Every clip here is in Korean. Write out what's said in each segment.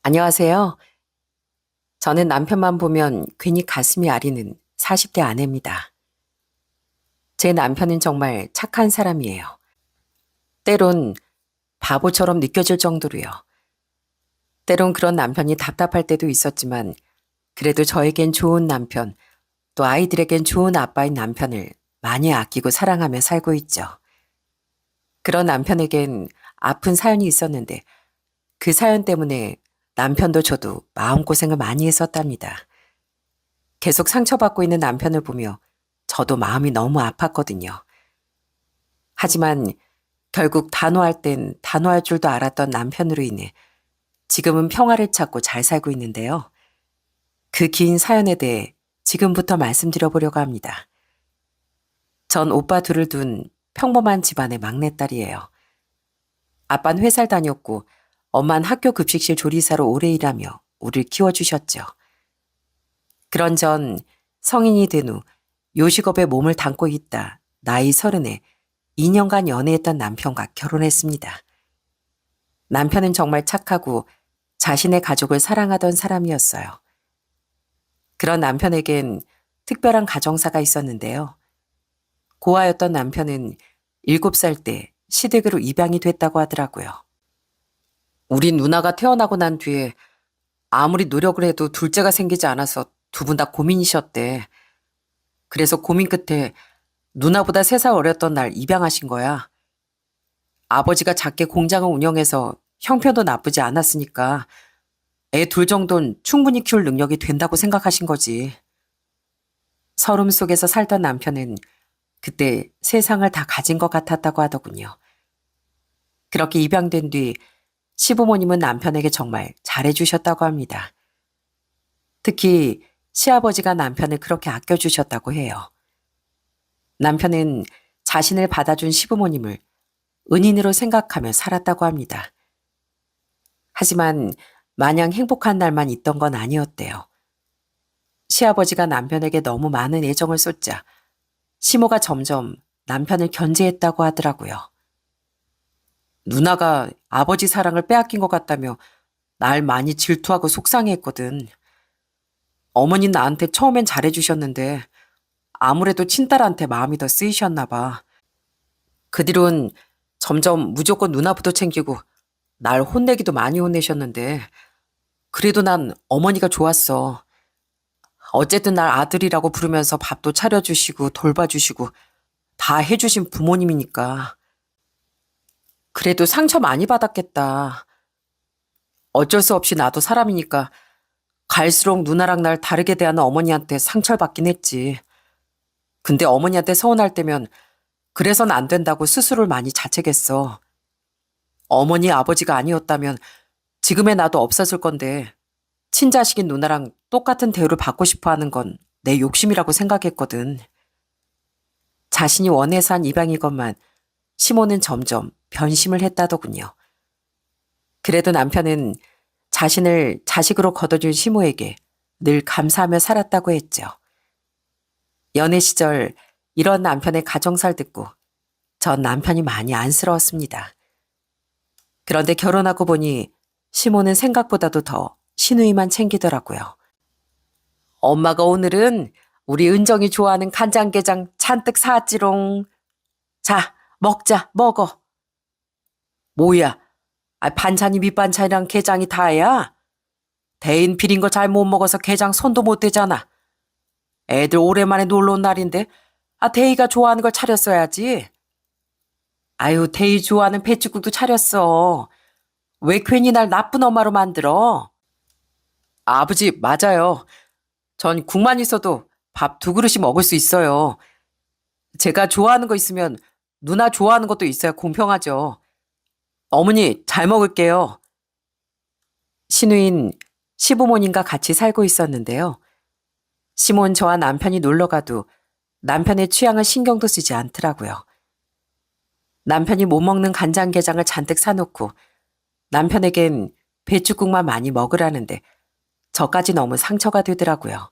안녕하세요. 저는 남편만 보면 괜히 가슴이 아리는 40대 아내입니다. 제 남편은 정말 착한 사람이에요. 때론 바보처럼 느껴질 정도로요. 때론 그런 남편이 답답할 때도 있었지만 그래도 저에겐 좋은 남편, 또 아이들에겐 좋은 아빠인 남편을 많이 아끼고 사랑하며 살고 있죠. 그런 남편에겐 아픈 사연이 있었는데 그 사연 때문에 남편도 저도 마음고생을 많이 했었답니다. 계속 상처받고 있는 남편을 보며 저도 마음이 너무 아팠거든요. 하지만 결국 단호할 땐 단호할 줄도 알았던 남편으로 인해 지금은 평화를 찾고 잘 살고 있는데요. 그 긴 사연에 대해 지금부터 말씀드려보려고 합니다. 전 오빠 둘을 둔 평범한 집안의 막내딸이에요. 아빠는 회사를 다녔고 엄마는 학교 급식실 조리사로 오래 일하며 우리를 키워주셨죠. 그런 전 성인이 된 후 요식업에 몸을 담고 있다 나이 30에 2년간 연애했던 남편과 결혼했습니다. 남편은 정말 착하고 자신의 가족을 사랑하던 사람이었어요. 그런 남편에겐 특별한 가정사가 있었는데요. 고아였던 남편은 7살 때 시댁으로 입양이 됐다고 하더라고요. 우리 누나가 태어나고 난 뒤에 아무리 노력을 해도 둘째가 생기지 않아서 두 분 다 고민이셨대. 그래서 고민 끝에 누나보다 3살 어렸던 날 입양하신 거야. 아버지가 작게 공장을 운영해서 형편도 나쁘지 않았으니까 애 둘 정도는 충분히 키울 능력이 된다고 생각하신 거지. 서름 속에서 살던 남편은 그때 세상을 다 가진 것 같았다고 하더군요. 그렇게 입양된 뒤 시부모님은 남편에게 정말 잘해주셨다고 합니다. 특히 시아버지가 남편을 그렇게 아껴주셨다고 해요. 남편은 자신을 받아준 시부모님을 은인으로 생각하며 살았다고 합니다. 하지만 마냥 행복한 날만 있던 건 아니었대요. 시아버지가 남편에게 너무 많은 애정을 쏟자 시모가 점점 남편을 견제했다고 하더라고요. 누나가 아버지 사랑을 빼앗긴 것 같다며 날 많이 질투하고 속상해했거든. 어머니는 나한테 처음엔 잘해주셨는데 아무래도 친딸한테 마음이 더 쓰이셨나 봐. 그 뒤론 점점 무조건 누나부터 챙기고 날 혼내기도 많이 혼내셨는데 그래도 난 어머니가 좋았어. 어쨌든 날 아들이라고 부르면서 밥도 차려주시고 돌봐주시고 다 해주신 부모님이니까. 그래도 상처 많이 받았겠다. 어쩔 수 없이 나도 사람이니까 갈수록 누나랑 날 다르게 대하는 어머니한테 상처를 받긴 했지. 근데 어머니한테 서운할 때면 그래선 안 된다고 스스로를 많이 자책했어. 어머니 아버지가 아니었다면 지금의 나도 없었을 건데 친자식인 누나랑 똑같은 대우를 받고 싶어 하는 건 내 욕심이라고 생각했거든. 자신이 원해서 한 입양이건만 시모는 점점 변심을 했다더군요. 그래도 남편은 자신을 자식으로 거둬준 시모에게 늘 감사하며 살았다고 했죠. 연애 시절 이런 남편의 가정사를 듣고 전 남편이 많이 안쓰러웠습니다. 그런데 결혼하고 보니 시모는 생각보다도 더 시누이만 챙기더라고요. 엄마가 오늘은 우리 은정이 좋아하는 간장게장 잔뜩 사왔지롱. 자, 먹자, 먹어. 뭐야? 반찬이 밑반찬이랑 게장이 다야? 대인 비린 거 잘 못 먹어서 게장 손도 못 대잖아. 애들 오랜만에 놀러 온 날인데 대이가 좋아하는 걸 차렸어야지. 아유, 대이 좋아하는 배추국도 차렸어. 왜 괜히 날 나쁜 엄마로 만들어? 아버지, 맞아요. 전 국만 있어도 밥 2그릇이 먹을 수 있어요. 제가 좋아하는 거 있으면 누나 좋아하는 것도 있어야 공평하죠. 어머니, 잘 먹을게요. 시누인 시부모님과 같이 살고 있었는데요. 시몬 저와 남편이 놀러 가도 남편의 취향을 신경도 쓰지 않더라고요. 남편이 못 먹는 간장게장을 잔뜩 사놓고 남편에겐 배추국만 많이 먹으라는데 저까지 너무 상처가 되더라고요.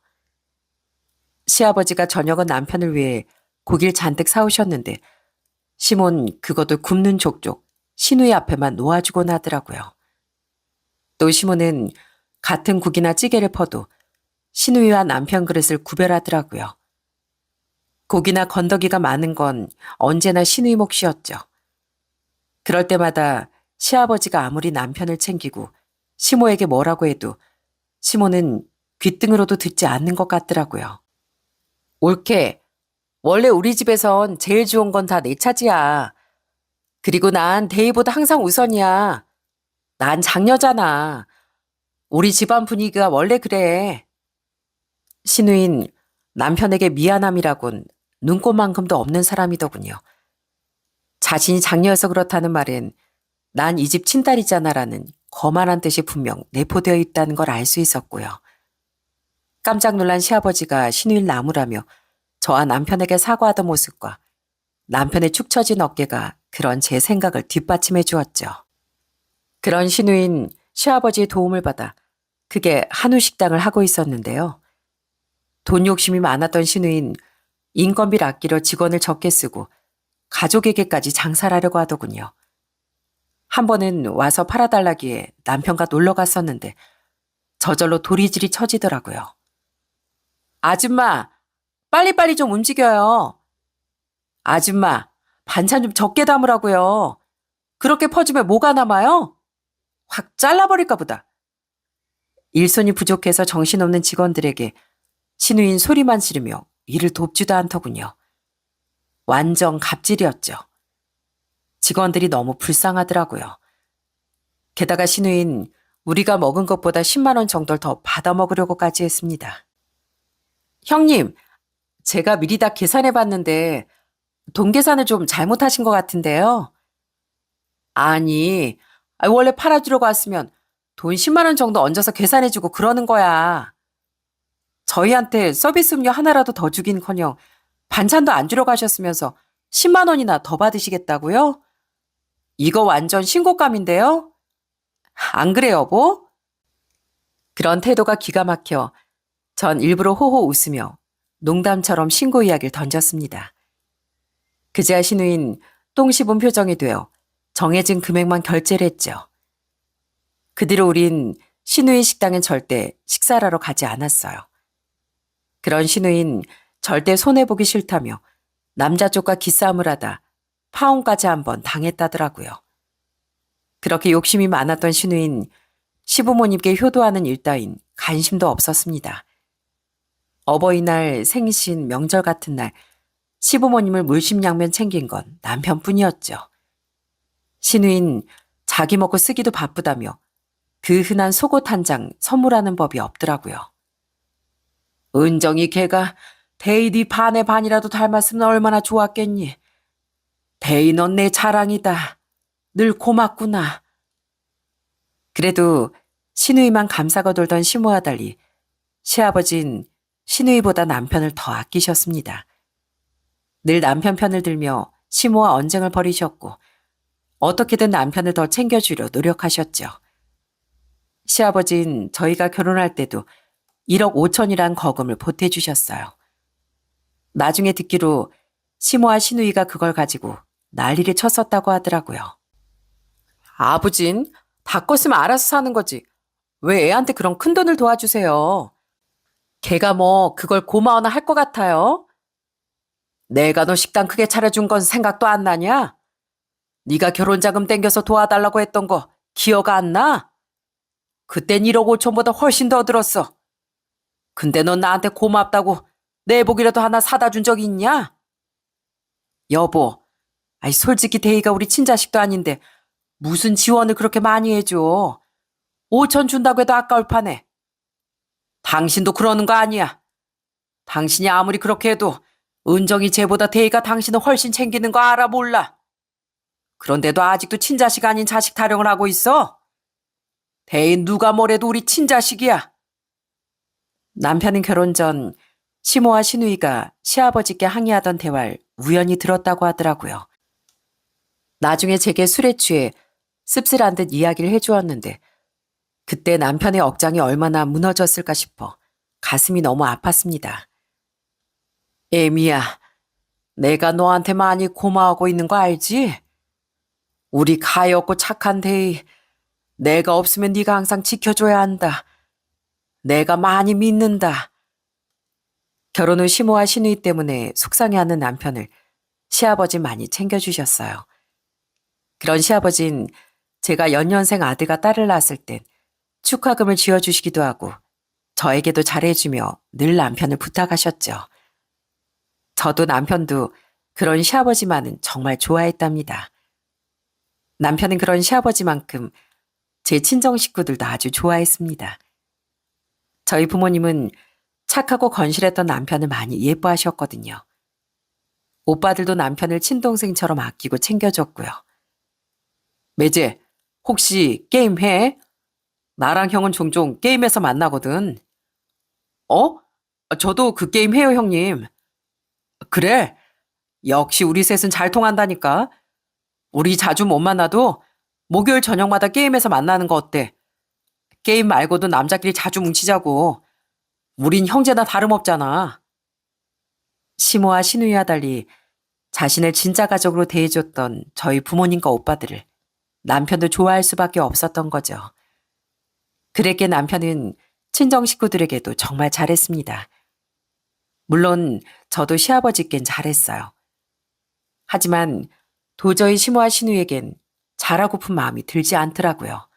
시아버지가 저녁은 남편을 위해 고기를 잔뜩 사오셨는데 시몬 그것도 굽는 족족 시누이 앞에만 놓아주곤 하더라고요. 또 시모는 같은 국이나 찌개를 퍼도 신우이와 남편 그릇을 구별하더라고요. 고기나 건더기가 많은 건 언제나 신우이 몫이었죠. 그럴 때마다 시아버지가 아무리 남편을 챙기고 시모에게 뭐라고 해도 시모는 귓등으로도 듣지 않는 것 같더라고요. 옳게. 원래 우리 집에선 제일 좋은 건 다 내 차지야. 그리고 난 대희보다 항상 우선이야. 난 장녀잖아. 우리 집안 분위기가 원래 그래. 신우인 남편에게 미안함이라곤 눈꽃만큼도 없는 사람이더군요. 자신이 장녀여서 그렇다는 말엔 난 이 집 친딸이잖아라는 거만한 뜻이 분명 내포되어 있다는 걸 알 수 있었고요. 깜짝 놀란 시아버지가 신우일 나무라며 저와 남편에게 사과하던 모습과 남편의 축 처진 어깨가 그런 제 생각을 뒷받침해 주었죠. 그런 신우인 시아버지의 도움을 받아 그게 한우 식당을 하고 있었는데요. 돈 욕심이 많았던 신우인 인건비를 아끼려 직원을 적게 쓰고 가족에게까지 장사를 하려고 하더군요. 한 번은 와서 팔아달라기에 남편과 놀러 갔었는데 저절로 도리질이 처지더라고요. 아줌마, 빨리빨리 좀 움직여요. 아줌마, 반찬 좀 적게 담으라고요. 그렇게 퍼주면 뭐가 남아요? 확 잘라버릴까 보다. 일손이 부족해서 정신없는 직원들에게 신우인 소리만 지르며 일을 돕지도 않더군요. 완전 갑질이었죠. 직원들이 너무 불쌍하더라고요. 게다가 신우인 우리가 먹은 것보다 10만 원 정도를 더 받아먹으려고까지 했습니다. 형님, 제가 미리 다 계산해 봤는데 돈 계산을 좀 잘못하신 것 같은데요. 아니, 원래 팔아주려고 왔으면 돈 10만 원 정도 얹어서 계산해주고 그러는 거야. 저희한테 서비스 음료 하나라도 더 주긴커녕 반찬도 안 주러 가셨으면서 10만 원이나 더 받으시겠다고요? 이거 완전 신고감인데요? 안 그래, 여보? 그런 태도가 기가 막혀 전 일부러 호호 웃으며 농담처럼 신고 이야기를 던졌습니다. 그제야 신우인 똥 씹은 표정이 되어 정해진 금액만 결제를 했죠. 그 뒤로 우린 신우인 식당엔 절대 식사를 하러 가지 않았어요. 그런 신우인 절대 손해보기 싫다며 남자 쪽과 기싸움을 하다 파혼까지 한번 당했다더라고요. 그렇게 욕심이 많았던 신우인 시부모님께 효도하는 일 따윈 관심도 없었습니다. 어버이날, 생신, 명절 같은 날 시부모님을 물심양면 챙긴 건 남편뿐이었죠. 신우인 자기 먹고 쓰기도 바쁘다며 그 흔한 속옷 한 장 선물하는 법이 없더라고요. 은정이 걔가 대희 네 반의 반이라도 닮았으면 얼마나 좋았겠니. 대희 넌 내 자랑이다. 늘 고맙구나. 그래도 신우이만 감싸고 돌던 시모와 달리 시아버진 신우이보다 남편을 더 아끼셨습니다. 늘 남편 편을 들며 시모와 언쟁을 벌이셨고 어떻게든 남편을 더 챙겨주려 노력하셨죠. 시아버진 저희가 결혼할 때도 1억 5천이란 거금을 보태주셨어요. 나중에 듣기로 시모와 신우이가 그걸 가지고 난리를 쳤었다고 하더라고요. 아버진 다 컸으면 알아서 사는 거지. 왜 애한테 그런 큰 돈을 도와주세요? 걔가 뭐 그걸 고마워나 할 것 같아요? 내가 너 식당 크게 차려준 건 생각도 안 나냐? 네가 결혼자금 땡겨서 도와달라고 했던 거 기억 안 나? 그땐 1억 5천보다 훨씬 더 들었어. 근데 넌 나한테 고맙다고 내복이라도 하나 사다 준 적이 있냐? 여보, 솔직히 대희가 우리 친자식도 아닌데 무슨 지원을 그렇게 많이 해줘. 5천 준다고 해도 아까울 판에. 당신도 그러는 거 아니야. 당신이 아무리 그렇게 해도 은정이 쟤보다 대희가 당신을 훨씬 챙기는 거 알아 몰라. 그런데도 아직도 친자식 아닌 자식 타령을 하고 있어? 대희 누가 뭐래도 우리 친자식이야. 남편은 결혼 전 시모와 신우이가 시아버지께 항의하던 대화를 우연히 들었다고 하더라고요. 나중에 제게 술에 취해 씁쓸한 듯 이야기를 해주었는데 그때 남편의 억장이 얼마나 무너졌을까 싶어 가슴이 너무 아팠습니다. 애미야, 내가 너한테 많이 고마워하고 있는 거 알지? 우리 가엾고 착한 대희, 내가 없으면 네가 항상 지켜줘야 한다. 내가 많이 믿는다. 결혼 후 시모와 시누이 때문에 속상해하는 남편을 시아버지 많이 챙겨주셨어요. 그런 시아버진 제가 연년생 아들과 딸을 낳았을 땐 축하금을 쥐어주시기도 하고 저에게도 잘해주며 늘 남편을 부탁하셨죠. 저도 남편도 그런 시아버지만은 정말 좋아했답니다. 남편은 그런 시아버지만큼 제 친정 식구들도 아주 좋아했습니다. 저희 부모님은 착하고 건실했던 남편을 많이 예뻐하셨거든요. 오빠들도 남편을 친동생처럼 아끼고 챙겨줬고요. 매제, 혹시 게임해? 나랑 형은 종종 게임에서 만나거든. 어? 저도 그 게임 해요, 형님. 그래. 역시 우리 셋은 잘 통한다니까. 우리 자주 못 만나도 목요일 저녁마다 게임에서 만나는 거 어때? 게임 말고도 남자끼리 자주 뭉치자고. 우린 형제나 다름없잖아. 시모와 시누이와 달리 자신을 진짜 가족으로 대해줬던 저희 부모님과 오빠들을 남편도 좋아할 수밖에 없었던 거죠. 그랬기에 남편은 친정 식구들에게도 정말 잘했습니다. 물론 저도 시아버지께는 잘했어요. 하지만 도저히 시모와 시누이에겐 잘하고픈 마음이 들지 않더라고요.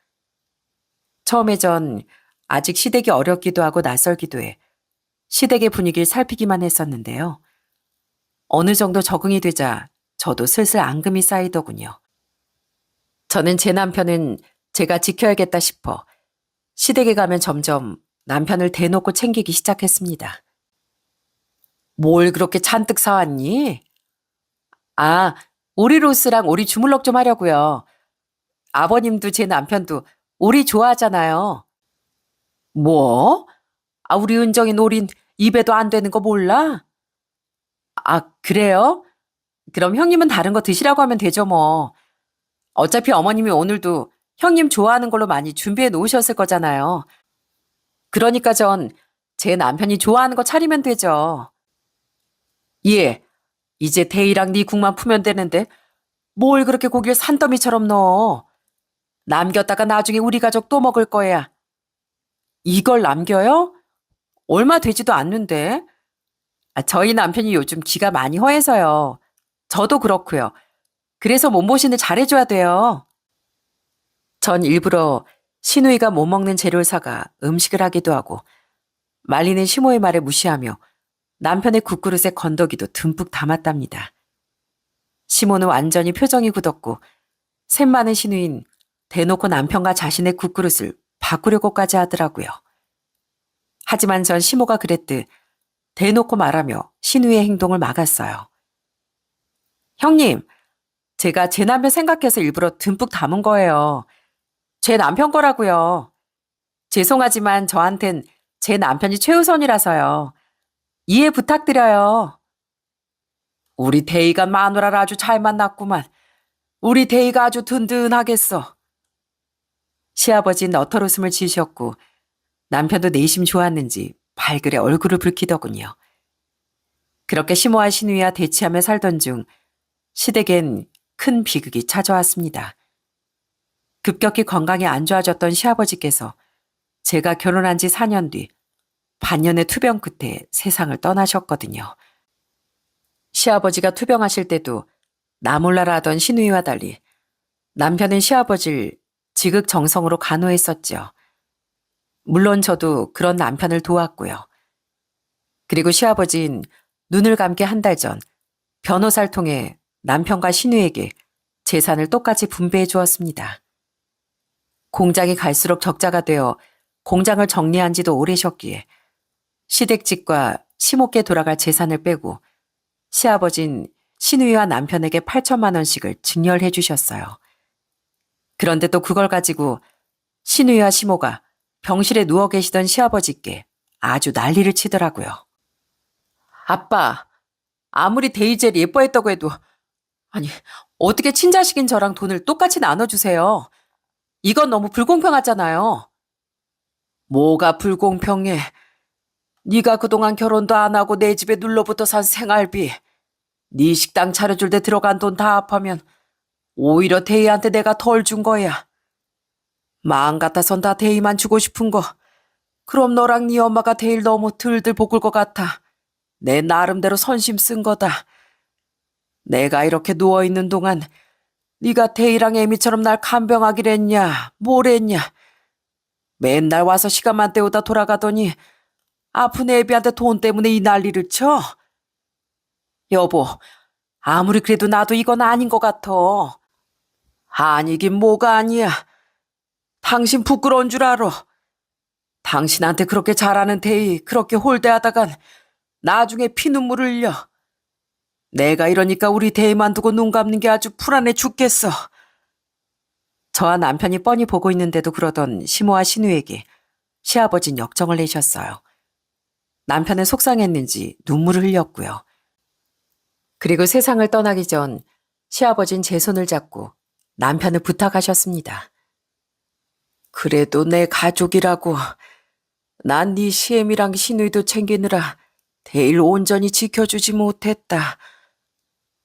처음에 전 아직 시댁이 어렵기도 하고 낯설기도 해 시댁의 분위기를 살피기만 했었는데요. 어느 정도 적응이 되자 저도 슬슬 앙금이 쌓이더군요. 저는 제 남편은 제가 지켜야겠다 싶어 시댁에 가면 점점 남편을 대놓고 챙기기 시작했습니다. 뭘 그렇게 잔뜩 사왔니? 아, 오리로스랑 오리 주물럭 좀 하려고요. 아버님도 제 남편도 오리 좋아하잖아요. 뭐? 아, 우리 은정이 노린 입에도 안 되는 거 몰라? 아, 그래요? 그럼 형님은 다른 거 드시라고 하면 되죠, 뭐. 어차피 어머님이 오늘도 형님 좋아하는 걸로 많이 준비해 놓으셨을 거잖아요. 그러니까 전 제 남편이 좋아하는 거 차리면 되죠. 예, 이제 대이랑 네 국만 푸면 되는데 뭘 그렇게 고기를 산더미처럼 넣어. 남겼다가 나중에 우리 가족 또 먹을 거야. 이걸 남겨요? 얼마 되지도 않는데. 아, 저희 남편이 요즘 기가 많이 허해서요. 저도 그렇고요. 그래서 몸보신을 잘해줘야 돼요. 전 일부러 시누이가 못 먹는 재료를 사가 음식을 하기도 하고 말리는 시모의 말에 무시하며 남편의 국그릇에 건더기도 듬뿍 담았답니다. 시모는 완전히 표정이 굳었고 샘 많은 시누인 대놓고 남편과 자신의 국그릇을 바꾸려고까지 하더라고요. 하지만 전 시모가 그랬듯 대놓고 말하며 시누이의 행동을 막았어요. 형님, 제가 제 남편 생각해서 일부러 듬뿍 담은 거예요. 제 남편 거라고요. 죄송하지만 저한텐 제 남편이 최우선이라서요. 이해 부탁드려요. 우리 대이가 마누라를 아주 잘 만났구만. 우리 대이가 아주 든든하겠어. 시아버지는 너털웃음을 지으셨고 남편도 내심 좋았는지 발그레 얼굴을 붉히더군요. 그렇게 시모와 시누이와 대치하며 살던 중 시댁엔 큰 비극이 찾아왔습니다. 급격히 건강이 안 좋아졌던 시아버지께서 제가 결혼한 지 4년 뒤 반년의 투병 끝에 세상을 떠나셨거든요. 시아버지가 투병하실 때도 나 몰라라 하던 시누이와 달리 남편은 시아버지를 지극정성으로 간호했었죠. 물론 저도 그런 남편을 도왔고요. 그리고 시아버지는 눈을 감기 한 달 전 변호사를 통해 남편과 시누이에게 재산을 똑같이 분배해 주었습니다. 공장이 갈수록 적자가 되어 공장을 정리한 지도 오래셨기에 시댁집과 시모께 돌아갈 재산을 빼고 시아버진 시누이와 남편에게 8천만 원씩을 증여해 주셨어요. 그런데 또 그걸 가지고 시누이와 시모가 병실에 누워 계시던 시아버지께 아주 난리를 치더라고요. 아빠, 아무리 데이젤이 예뻐했다고 해도 아니 어떻게 친자식인 저랑 돈을 똑같이 나눠주세요. 이건 너무 불공평하잖아요. 뭐가 불공평해. 네가 그동안 결혼도 안 하고 내 집에 눌러붙어 산 생활비, 네 식당 차려줄 때 들어간 돈 다 합하면 오히려 대희한테 내가 덜 준 거야. 마음 같아선 다 대의만 주고 싶은 거. 그럼 너랑 네 엄마가 대일 너무 들들 볶을 것 같아. 내 나름대로 선심 쓴 거다. 내가 이렇게 누워있는 동안 네가 대이랑 애미처럼 날 간병하기를 했냐, 뭘 했냐. 맨날 와서 시간만 때우다 돌아가더니 아픈 애비한테 돈 때문에 이 난리를 쳐? 여보, 아무리 그래도 나도 이건 아닌 것 같아. 아니긴 뭐가 아니야. 당신 부끄러운 줄 알아. 당신한테 그렇게 잘하는 대이 그렇게 홀대하다간 나중에 피눈물을 흘려. 내가 이러니까 우리 대이만 두고 눈 감는 게 아주 불안해 죽겠어. 저와 남편이 뻔히 보고 있는데도 그러던 시모와 신우에게 시아버진 역정을 내셨어요. 남편은 속상했는지 눈물을 흘렸고요. 그리고 세상을 떠나기 전 시아버진 제 손을 잡고 남편을 부탁하셨습니다. 그래도 내 가족이라고. 난 네 시엠이랑 신우이도 챙기느라 대일 온전히 지켜주지 못했다.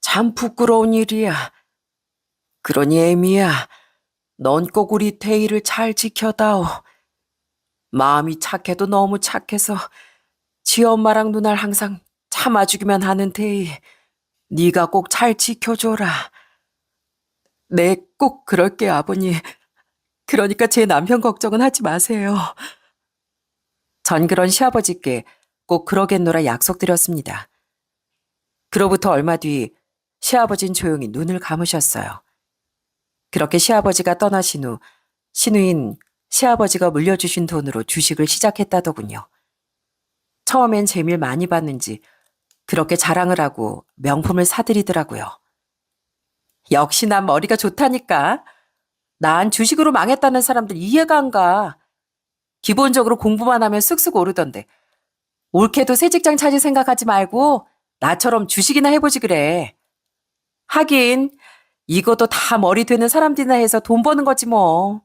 참 부끄러운 일이야. 그러니 애미야, 넌 꼭 우리 대일을 잘 지켜다오. 마음이 착해도 너무 착해서 지 엄마랑 누나를 항상 참아주기만 하는 대이, 네가 꼭 잘 지켜줘라. 네, 꼭 그럴게 아버님. 그러니까 제 남편 걱정은 하지 마세요. 전 그런 시아버지께 꼭 그러겠노라 약속드렸습니다. 그로부터 얼마 뒤 시아버진 조용히 눈을 감으셨어요. 그렇게 시아버지가 떠나신 후 신우인 시아버지가 물려주신 돈으로 주식을 시작했다더군요. 처음엔 재미를 많이 봤는지 그렇게 자랑을 하고 명품을 사들이더라고요. 역시 난 머리가 좋다니까. 난 주식으로 망했다는 사람들 이해가 안 가. 기본적으로 공부만 하면 쓱쓱 오르던데. 옳게도 새 직장 찾을 생각하지 말고 나처럼 주식이나 해보지 그래. 하긴 이것도 다 머리 되는 사람들이나 해서 돈 버는 거지 뭐.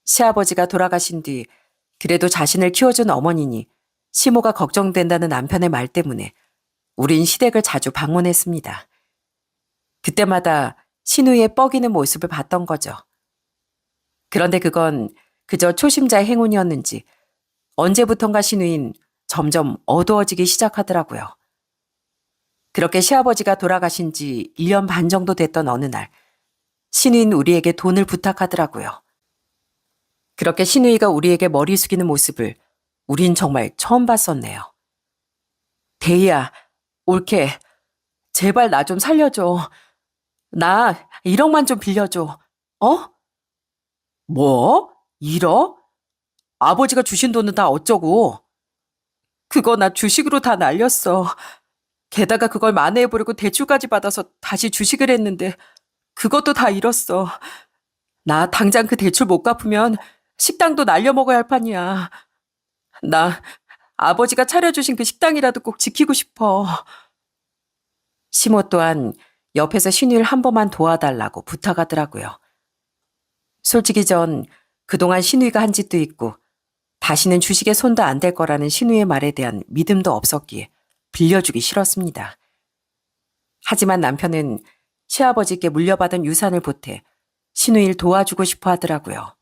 시아버지가 돌아가신 뒤 그래도 자신을 키워준 어머니니 시모가 걱정된다는 남편의 말 때문에 우린 시댁을 자주 방문했습니다. 그때마다 신우의 뻐기는 모습을 봤던 거죠. 그런데 그건 그저 초심자의 행운이었는지 언제부턴가 신우인 점점 어두워지기 시작하더라고요. 그렇게 시아버지가 돌아가신 지 1년 반 정도 됐던 어느 날 신우인 우리에게 돈을 부탁하더라고요. 그렇게 신우이가 우리에게 머리 숙이는 모습을 우린 정말 처음 봤었네요. 대희야, 옳게 제발 나 좀 살려줘. 나 1억만 좀 빌려줘. 어? 뭐? 1억? 아버지가 주신 돈은 다 어쩌고? 그거 나 주식으로 다 날렸어. 게다가 그걸 만회해보려고 대출까지 받아서 다시 주식을 했는데 그것도 다 잃었어. 나 당장 그 대출 못 갚으면 식당도 날려먹어야 할 판이야. 나 아버지가 차려주신 그 식당이라도 꼭 지키고 싶어. 시모 또한 옆에서 신우를 한 번만 도와달라고 부탁하더라고요. 솔직히 전 그동안 신우이가 한 짓도 있고 다시는 주식에 손도 안 댈 거라는 신우의 말에 대한 믿음도 없었기에 빌려주기 싫었습니다. 하지만 남편은 시아버지께 물려받은 유산을 보태 신우이를 도와주고 싶어 하더라고요.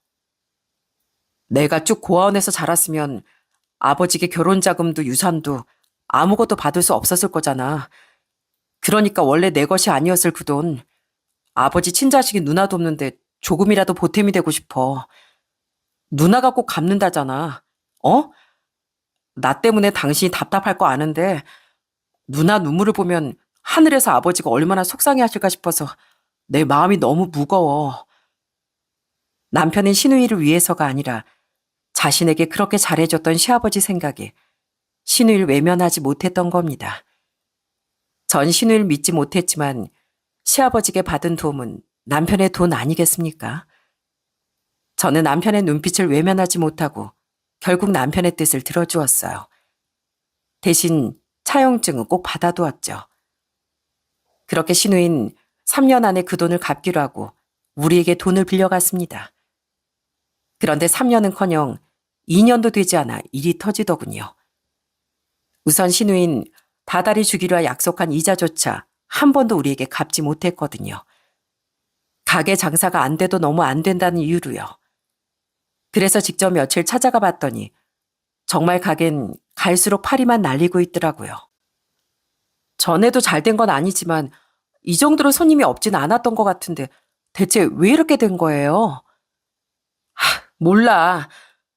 내가 쭉 고아원에서 자랐으면 아버지께 결혼 자금도 유산도 아무것도 받을 수 없었을 거잖아. 그러니까 원래 내 것이 아니었을 그 돈. 아버지 친자식이 누나 돕는데 조금이라도 보탬이 되고 싶어. 누나가 꼭 갚는다잖아. 어? 나 때문에 당신이 답답할 거 아는데 누나 눈물을 보면 하늘에서 아버지가 얼마나 속상해 하실까 싶어서 내 마음이 너무 무거워. 남편은 신우이를 위해서가 아니라 자신에게 그렇게 잘해줬던 시아버지 생각에 신우이를 외면하지 못했던 겁니다. 전 신우이를 믿지 못했지만 시아버지께 받은 도움은 남편의 돈 아니겠습니까? 저는 남편의 눈빛을 외면하지 못하고 결국 남편의 뜻을 들어주었어요. 대신 차용증은 꼭 받아두었죠. 그렇게 신우인 3년 안에 그 돈을 갚기로 하고 우리에게 돈을 빌려갔습니다. 그런데 3년은커녕 2년도 되지 않아 일이 터지더군요. 우선 신우인 다달이 주기로 약속한 이자조차 한 번도 우리에게 갚지 못했거든요. 가게 장사가 안 돼도 너무 안 된다는 이유로요. 그래서 직접 며칠 찾아가 봤더니 정말 가겐 갈수록 파리만 날리고 있더라고요. 전에도 잘 된 건 아니지만 이 정도로 손님이 없진 않았던 것 같은데 대체 왜 이렇게 된 거예요? 몰라.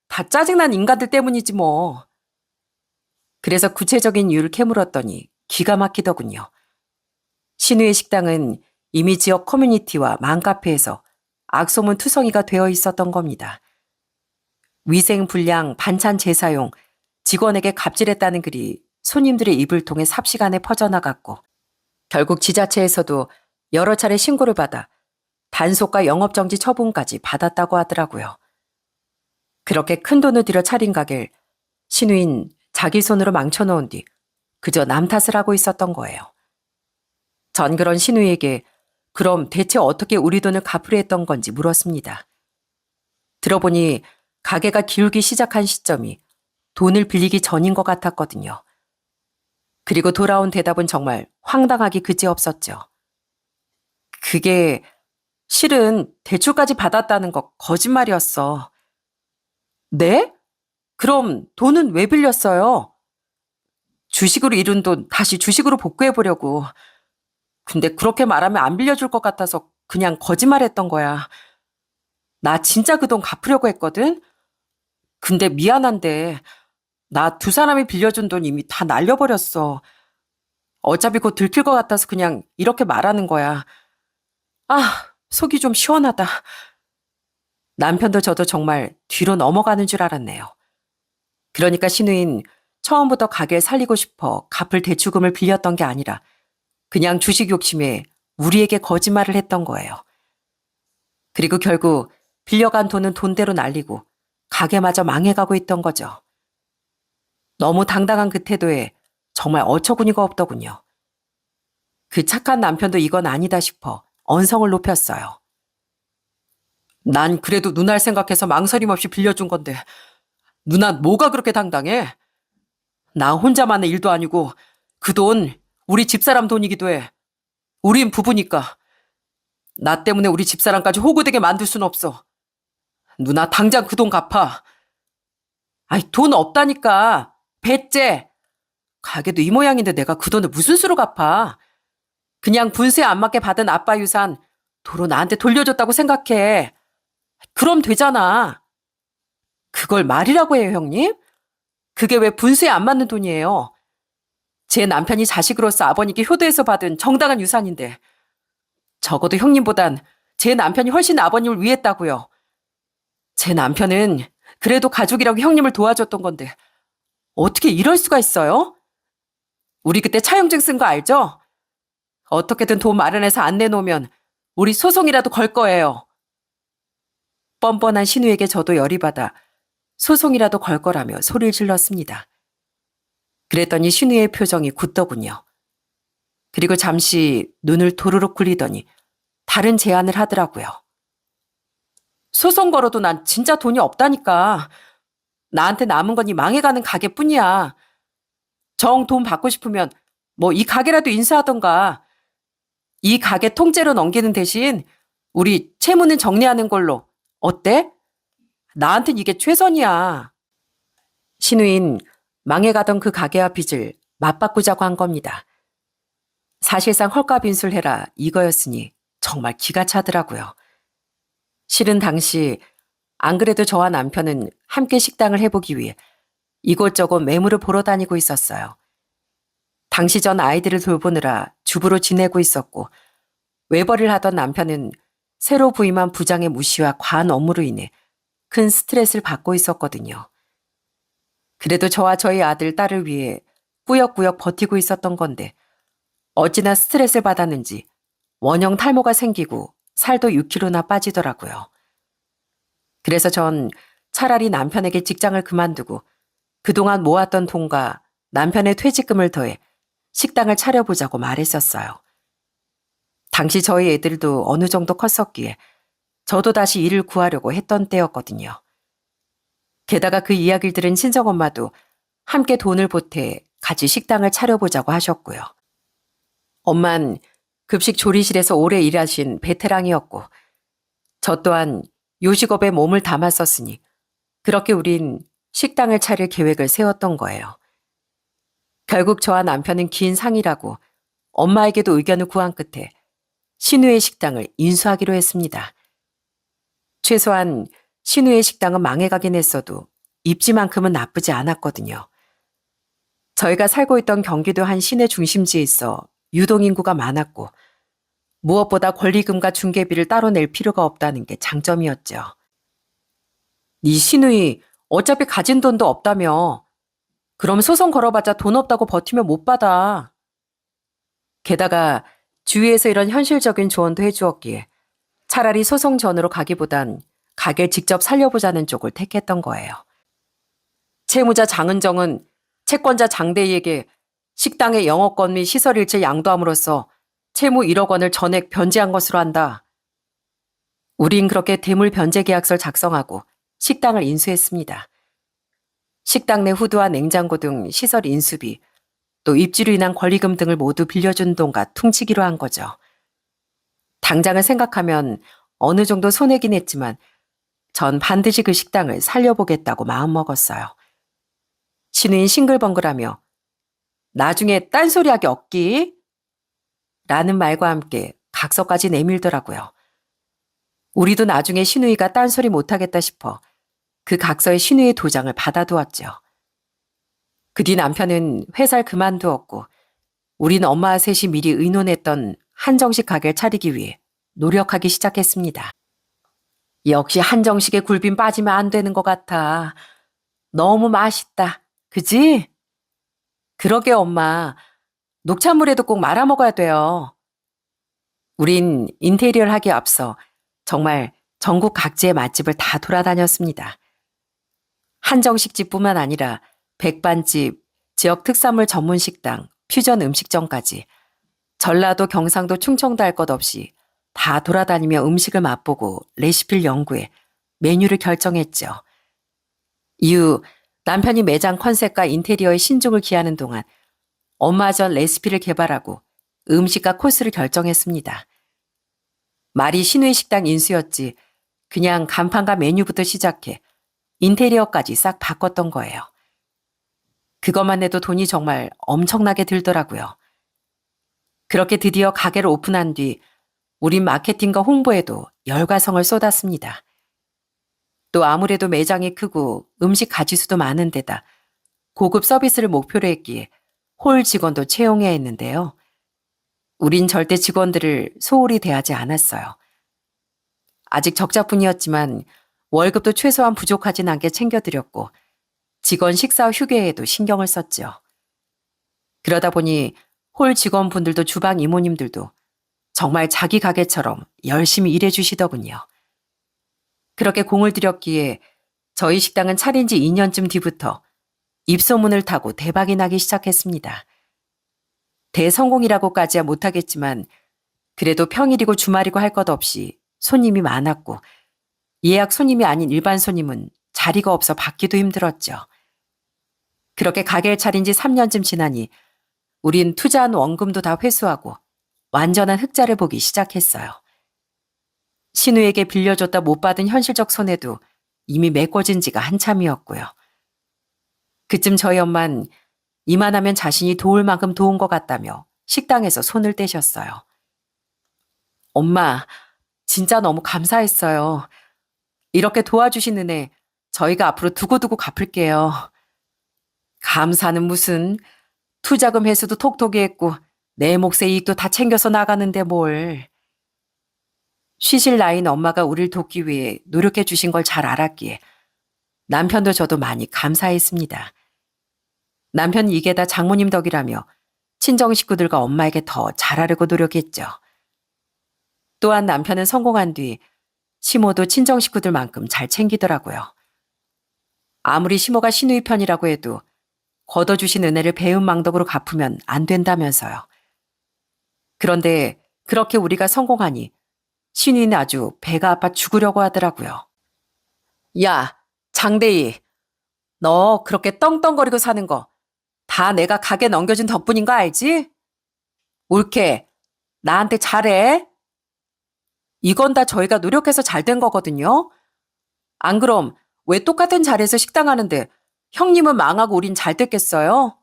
다 짜증난 인간들 때문이지 뭐. 그래서 구체적인 이유를 캐물었더니 기가 막히더군요. 신우의 식당은 이미 지역 커뮤니티와 맘카페에서 악소문 투성이가 되어 있었던 겁니다. 위생 불량, 반찬 재사용, 직원에게 갑질했다는 글이 손님들의 입을 통해 삽시간에 퍼져나갔고 결국 지자체에서도 여러 차례 신고를 받아 단속과 영업정지 처분까지 받았다고 하더라고요. 그렇게 큰 돈을 들여 차린 가게를 신우인 자기 손으로 망쳐놓은 뒤 그저 남 탓을 하고 있었던 거예요. 전 그런 신우에게 그럼 대체 어떻게 우리 돈을 갚으려 했던 건지 물었습니다. 들어보니 가게가 기울기 시작한 시점이 돈을 빌리기 전인 것 같았거든요. 그리고 돌아온 대답은 정말 황당하기 그지없었죠. 그게 실은 대출까지 받았다는 거 거짓말이었어. 네? 그럼 돈은 왜 빌렸어요? 주식으로 잃은 돈 다시 주식으로 복구해보려고. 근데 그렇게 말하면 안 빌려줄 것 같아서 그냥 거짓말했던 거야. 나 진짜 그 돈 갚으려고 했거든? 근데 미안한데 나 두 사람이 빌려준 돈 이미 다 날려버렸어. 어차피 곧 들킬 것 같아서 그냥 이렇게 말하는 거야. 속이 좀 시원하다. 남편도 저도 정말 뒤로 넘어가는 줄 알았네요. 그러니까 신우인 처음부터 가게를 살리고 싶어 갚을 대출금을 빌렸던 게 아니라 그냥 주식 욕심에 우리에게 거짓말을 했던 거예요. 그리고 결국 빌려간 돈은 돈대로 날리고 가게마저 망해가고 있던 거죠. 너무 당당한 그 태도에 정말 어처구니가 없더군요. 그 착한 남편도 이건 아니다 싶어 언성을 높였어요. 난 그래도 누나를 생각해서 망설임 없이 빌려준 건데 누나 뭐가 그렇게 당당해? 나 혼자만의 일도 아니고 그 돈 우리 집사람 돈이기도 해. 우린 부부니까. 나 때문에 우리 집사람까지 호구되게 만들 순 없어. 누나 당장 그 돈 갚아. 돈 없다니까. 배째. 가게도 이 모양인데 내가 그 돈을 무슨 수로 갚아. 그냥 분수에 안 맞게 받은 아빠 유산 도로 나한테 돌려줬다고 생각해. 그럼 되잖아. 그걸 말이라고 해요, 형님? 그게 왜 분수에 안 맞는 돈이에요? 제 남편이 자식으로서 아버님께 효도해서 받은 정당한 유산인데 적어도 형님보단 제 남편이 훨씬 아버님을 위했다고요. 제 남편은 그래도 가족이라고 형님을 도와줬던 건데 어떻게 이럴 수가 있어요? 우리 그때 차용증 쓴 거 알죠? 어떻게든 돈 마련해서 안 내놓으면 우리 소송이라도 걸 거예요. 뻔뻔한 신우에게 저도 열이 받아 소송이라도 걸 거라며 소리를 질렀습니다. 그랬더니 신우의 표정이 굳더군요. 그리고 잠시 눈을 도르륵 굴리더니 다른 제안을 하더라고요. 소송 걸어도 난 진짜 돈이 없다니까. 나한테 남은 건 이 망해가는 가게뿐이야. 정 돈 받고 싶으면 뭐 이 가게라도 인수하던가. 이 가게 통째로 넘기는 대신 우리 채무는 정리하는 걸로. 어때? 나한텐 이게 최선이야. 신우인 망해가던 그 가게와 빚을 맞바꾸자고 한 겁니다. 사실상 헐값 인수해라 이거였으니 정말 기가 차더라고요. 실은 당시 안 그래도 저와 남편은 함께 식당을 해보기 위해 이곳저곳 매물을 보러 다니고 있었어요. 당시 전 아이들을 돌보느라 주부로 지내고 있었고 외벌이를 하던 남편은 새로 부임한 부장의 무시와 과한 업무로 인해 큰 스트레스를 받고 있었거든요. 그래도 저와 저희 아들, 딸을 위해 꾸역꾸역 버티고 있었던 건데 어찌나 스트레스를 받았는지 원형 탈모가 생기고 살도 6kg나 빠지더라고요. 그래서 전 차라리 남편에게 직장을 그만두고 그동안 모았던 돈과 남편의 퇴직금을 더해 식당을 차려보자고 말했었어요. 당시 저희 애들도 어느 정도 컸었기에 저도 다시 일을 구하려고 했던 때였거든요. 게다가 그 이야기를 들은 친정엄마도 함께 돈을 보태 같이 식당을 차려보자고 하셨고요. 엄만 급식 조리실에서 오래 일하신 베테랑이었고 저 또한 요식업에 몸을 담았었으니 그렇게 우린 식당을 차릴 계획을 세웠던 거예요. 결국 저와 남편은 긴 상의라고 엄마에게도 의견을 구한 끝에 신우의 식당을 인수하기로 했습니다. 최소한 신우의 식당은 망해가긴 했어도 입지만큼은 나쁘지 않았거든요. 저희가 살고 있던 경기도 한 시내 중심지에 있어 유동인구가 많았고 무엇보다 권리금과 중개비를 따로 낼 필요가 없다는 게 장점이었죠. 네 시누이 어차피 가진 돈도 없다며. 그럼 소송 걸어봤자 돈 없다고 버티면 못 받아. 게다가 주위에서 이런 현실적인 조언도 해주었기에 차라리 소송 전으로 가기보단 가게를 직접 살려보자는 쪽을 택했던 거예요. 채무자 장은정은 채권자 장대희에게 식당의 영업권 및 시설 일체 양도함으로써 채무 1억 원을 전액 변제한 것으로 한다. 우린 그렇게 대물 변제 계약서를 작성하고 식당을 인수했습니다. 식당 내 후드와 냉장고 등 시설 인수비, 또 입주로 인한 권리금 등을 모두 빌려준 돈과 퉁치기로 한 거죠. 당장을 생각하면 어느 정도 손해긴 했지만 전 반드시 그 식당을 살려보겠다고 마음먹었어요. 신우인 싱글벙글하며 나중에 딴소리하기 없기? 라는 말과 함께 각서까지 내밀더라고요. 우리도 나중에 신우이가 딴소리 못하겠다 싶어 그 각서에 신우의 도장을 받아두었죠. 그 뒤 남편은 회사를 그만두었고 우린 엄마와 셋이 미리 의논했던 한정식 가게를 차리기 위해 노력하기 시작했습니다. 역시 한정식에 굴빈 빠지면 안 되는 것 같아. 너무 맛있다. 그지? 그러게 엄마. 녹차물에도 꼭 말아 먹어야 돼요. 우린 인테리어를 하기에 앞서 정말 전국 각지의 맛집을 다 돌아다녔습니다. 한정식집뿐만 아니라 백반집, 지역 특산물 전문 식당, 퓨전 음식점까지 전라도, 경상도, 충청도 할 것 없이 다 돌아다니며 음식을 맛보고 레시피를 연구해 메뉴를 결정했죠. 이후 남편이 매장 컨셉과 인테리어에 신중을 기하는 동안 엄마 전 레시피를 개발하고 음식과 코스를 결정했습니다. 말이 신우의 식당 인수였지 그냥 간판과 메뉴부터 시작해 인테리어까지 싹 바꿨던 거예요. 그것만 해도 돈이 정말 엄청나게 들더라고요. 그렇게 드디어 가게를 오픈한 뒤 우린 마케팅과 홍보에도 열과성을 쏟았습니다. 또 아무래도 매장이 크고 음식 가짓수도 많은 데다 고급 서비스를 목표로 했기에 홀 직원도 채용해야 했는데요. 우린 절대 직원들을 소홀히 대하지 않았어요. 아직 적자뿐이었지만 월급도 최소한 부족하진 않게 챙겨드렸고 직원 식사 휴게에도 신경을 썼죠. 그러다 보니 홀 직원분들도 주방 이모님들도 정말 자기 가게처럼 열심히 일해주시더군요. 그렇게 공을 들였기에 저희 식당은 차린 지 2년쯤 뒤부터 입소문을 타고 대박이 나기 시작했습니다. 대성공이라고까지야 못하겠지만 그래도 평일이고 주말이고 할 것 없이 손님이 많았고 예약 손님이 아닌 일반 손님은 자리가 없어 받기도 힘들었죠. 그렇게 가게를 차린 지 3년쯤 지나니 우린 투자한 원금도 다 회수하고 완전한 흑자를 보기 시작했어요. 신우에게 빌려줬다 못 받은 현실적 손해도 이미 메꿔진 지가 한참이었고요. 그쯤 저희 엄만 이만하면 자신이 도울 만큼 도운 것 같다며 식당에서 손을 떼셨어요. 엄마, 진짜 너무 감사했어요. 이렇게 도와주신 은혜 저희가 앞으로 두고두고 갚을게요. 감사는 무슨, 투자금 회수도 톡톡히 했고 내 몫의 이익도 다 챙겨서 나가는데 뭘. 쉬실 나이인 엄마가 우릴 돕기 위해 노력해 주신 걸 잘 알았기에 남편도 저도 많이 감사했습니다. 남편은 이게 다 장모님 덕이라며 친정 식구들과 엄마에게 더 잘하려고 노력했죠. 또한 남편은 성공한 뒤 시모도 친정 식구들만큼 잘 챙기더라고요. 아무리 시모가 시누이 편이라고 해도 걷어주신 은혜를 배은망덕으로 갚으면 안 된다면서요. 그런데 그렇게 우리가 성공하니 시누이는 아주 배가 아파 죽으려고 하더라고요. 야, 장대희, 너 그렇게 떵떵거리고 사는 거 다 내가 가게 넘겨준 덕분인 거 알지? 옳게 나한테 잘해. 이건 다 저희가 노력해서 잘 된 거거든요. 안 그럼 왜 똑같은 자리에서 식당 하는데 형님은 망하고 우린 잘 됐겠어요?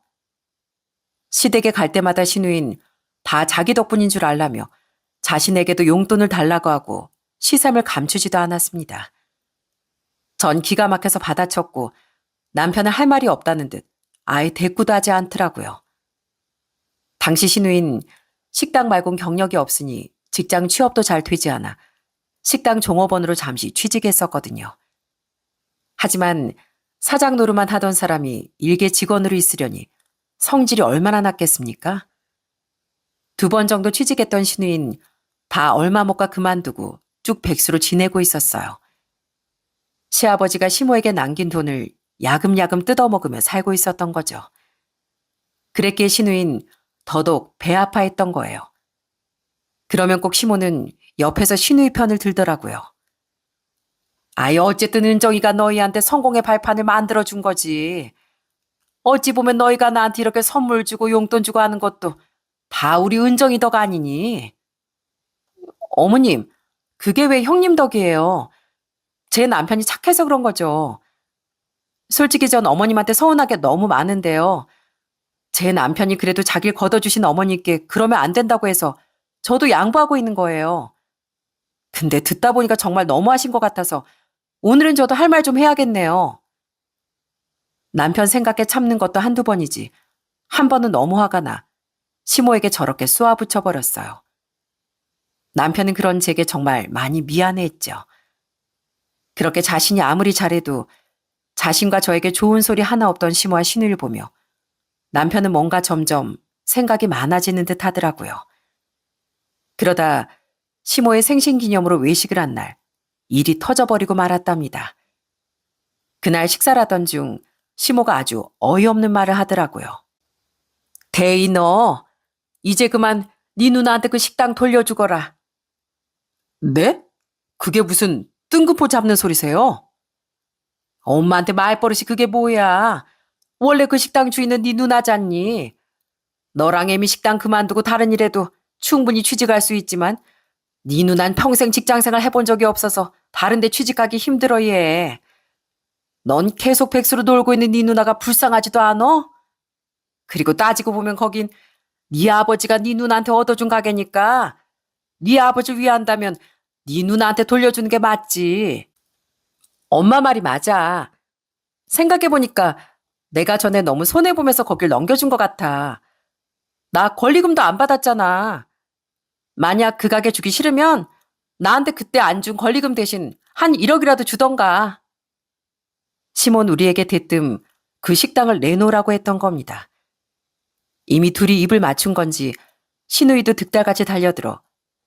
시댁에 갈 때마다 신우인 다 자기 덕분인 줄 알라며 자신에게도 용돈을 달라고 하고 시샘을 감추지도 않았습니다. 전 기가 막혀서 받아쳤고 남편은 할 말이 없다는 듯 아예 대꾸도 하지 않더라고요. 당시 신우인 식당 말곤 경력이 없으니 직장 취업도 잘 되지 않아 식당 종업원으로 잠시 취직했었거든요. 하지만 사장 노릇만 하던 사람이 일개 직원으로 있으려니 성질이 얼마나 났겠습니까? 2번 정도 취직했던 신우인 다 얼마 못 가 그만두고 쭉 백수로 지내고 있었어요. 시아버지가 시모에게 남긴 돈을 야금야금 뜯어먹으며 살고 있었던 거죠. 그랬기에 신우인 더더욱 배 아파했던 거예요. 그러면 꼭 시모는 옆에서 신우이 편을 들더라고요. 아이 어쨌든 은정이가 너희한테 성공의 발판을 만들어준 거지. 어찌 보면 너희가 나한테 이렇게 선물 주고 용돈 주고 하는 것도 다 우리 은정이 덕 아니니? 어머님, 그게 왜 형님 덕이에요? 제 남편이 착해서 그런 거죠. 솔직히 전 어머님한테 서운한 게 너무 많은데요. 제 남편이 그래도 자기를 걷어주신 어머니께 그러면 안 된다고 해서 저도 양보하고 있는 거예요. 근데 듣다 보니까 정말 너무하신 것 같아서 오늘은 저도 할 말 좀 해야겠네요. 남편 생각해 참는 것도 한두 번이지 한 번은 너무 화가 나 시모에게 저렇게 쏘아붙여버렸어요. 남편은 그런 제게 정말 많이 미안해했죠. 그렇게 자신이 아무리 잘해도 자신과 저에게 좋은 소리 하나 없던 시모와 신우를 보며 남편은 뭔가 점점 생각이 많아지는 듯 하더라고요. 그러다 시모의 생신기념으로 외식을 한 날 일이 터져버리고 말았답니다. 그날 식사를 하던 중 시모가 아주 어이없는 말을 하더라고요. 대희 너 이제 그만 네 누나한테 그 식당 돌려주거라. 네? 그게 무슨 뜬금포 잡는 소리세요? 엄마한테 말버릇이 그게 뭐야. 원래 그 식당 주인은 네 누나잖니. 너랑 애미 식당 그만두고 다른 일에도 충분히 취직할 수 있지만 네 누난 평생 직장생활 해본 적이 없어서 다른 데 취직하기 힘들어 얘. 넌 계속 백수로 놀고 있는 네 누나가 불쌍하지도 않어? 그리고 따지고 보면 거긴 네 아버지가 네 누나한테 얻어준 가게니까 네 아버지 위한다면 네 누나한테 돌려주는 게 맞지. 엄마 말이 맞아. 생각해보니까 내가 전에 너무 손해보면서 거길 넘겨준 것 같아. 나 권리금도 안 받았잖아. 만약 그 가게 주기 싫으면 나한테 그때 안 준 권리금 대신 한 1억이라도 주던가. 시몬 우리에게 대뜸 그 식당을 내놓으라고 했던 겁니다. 이미 둘이 입을 맞춘 건지 신우이도 득달같이 달려들어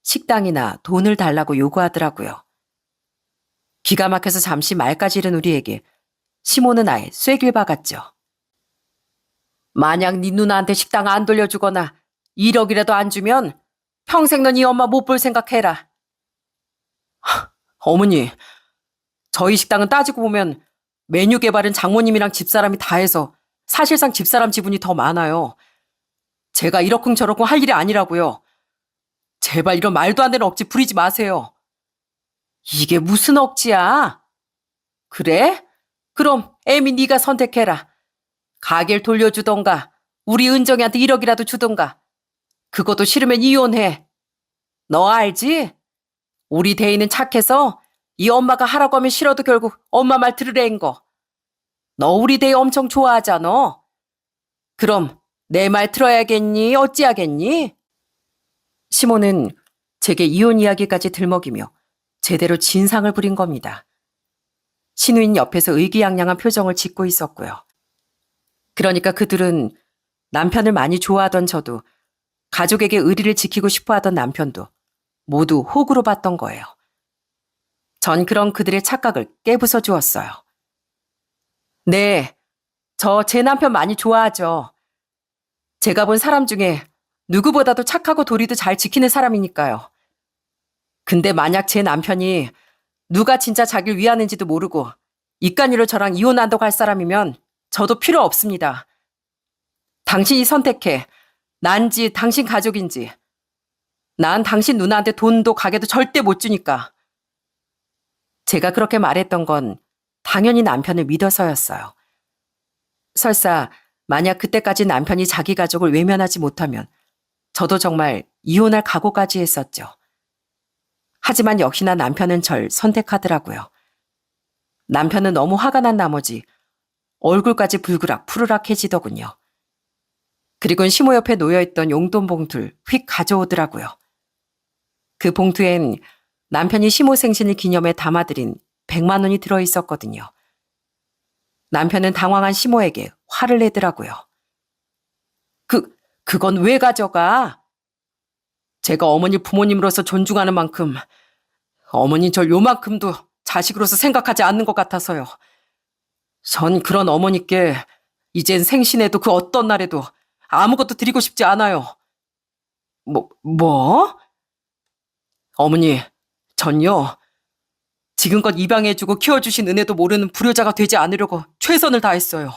식당이나 돈을 달라고 요구하더라고요. 기가 막혀서 잠시 말까지 잃은 우리에게 시몬은 아예 쐐길 박았죠. 만약 네 누나한테 식당 안 돌려주거나 1억이라도 안 주면 평생 넌 이 엄마 못 볼 생각해라. 어머니, 저희 식당은 따지고 보면 메뉴 개발은 장모님이랑 집사람이 다 해서 사실상 집사람 지분이 더 많아요. 제가 이러쿵저러쿵 할 일이 아니라고요. 제발 이런 말도 안 되는 억지 부리지 마세요. 이게 무슨 억지야? 그래? 그럼 애미 네가 선택해라. 가게를 돌려주던가 우리 은정이한테 1억이라도 주던가. 그것도 싫으면 이혼해. 너 알지? 우리 대인은 착해서 이 엄마가 하라고 하면 싫어도 결국 엄마 말 들으래인 거. 너 우리 대인 엄청 좋아하잖아. 그럼 내 말 들어야겠니? 어찌하겠니? 시모는 제게 이혼 이야기까지 들먹이며 제대로 진상을 부린 겁니다. 신우인 옆에서 의기양양한 표정을 짓고 있었고요. 그러니까 그들은 남편을 많이 좋아하던 저도 가족에게 의리를 지키고 싶어하던 남편도 모두 호구로 봤던 거예요. 전 그런 그들의 착각을 깨부숴 주었어요. 네, 저 제 남편 많이 좋아하죠. 제가 본 사람 중에 누구보다도 착하고 도리도 잘 지키는 사람이니까요. 근데 만약 제 남편이 누가 진짜 자기를 위하는지도 모르고 입간이로 저랑 이혼한다고 할 사람이면 저도 필요 없습니다. 당신이 선택해. 난지 당신 가족인지. 난 당신 누나한테 돈도 가게도 절대 못 주니까. 제가 그렇게 말했던 건 당연히 남편을 믿어서였어요. 설사 만약 그때까지 남편이 자기 가족을 외면하지 못하면 저도 정말 이혼할 각오까지 했었죠. 하지만 역시나 남편은 절 선택하더라고요. 남편은 너무 화가 난 나머지 얼굴까지 불그락 푸르락해지더군요. 그리고는 시모 옆에 놓여있던 용돈 봉투를 휙 가져오더라고요. 그 봉투엔 남편이 시모 생신을 기념해 담아들인 100만 원이 들어있었거든요. 남편은 당황한 시모에게 화를 내더라고요. 그건 왜 가져가? 제가 어머니 부모님으로서 존중하는 만큼 어머니 절 요만큼도 자식으로서 생각하지 않는 것 같아서요. 전 그런 어머니께 이젠 생신에도 그 어떤 날에도 아무것도 드리고 싶지 않아요. 뭐? 어머니, 전요. 지금껏 입양해주고 키워주신 은혜도 모르는 불효자가 되지 않으려고 최선을 다했어요.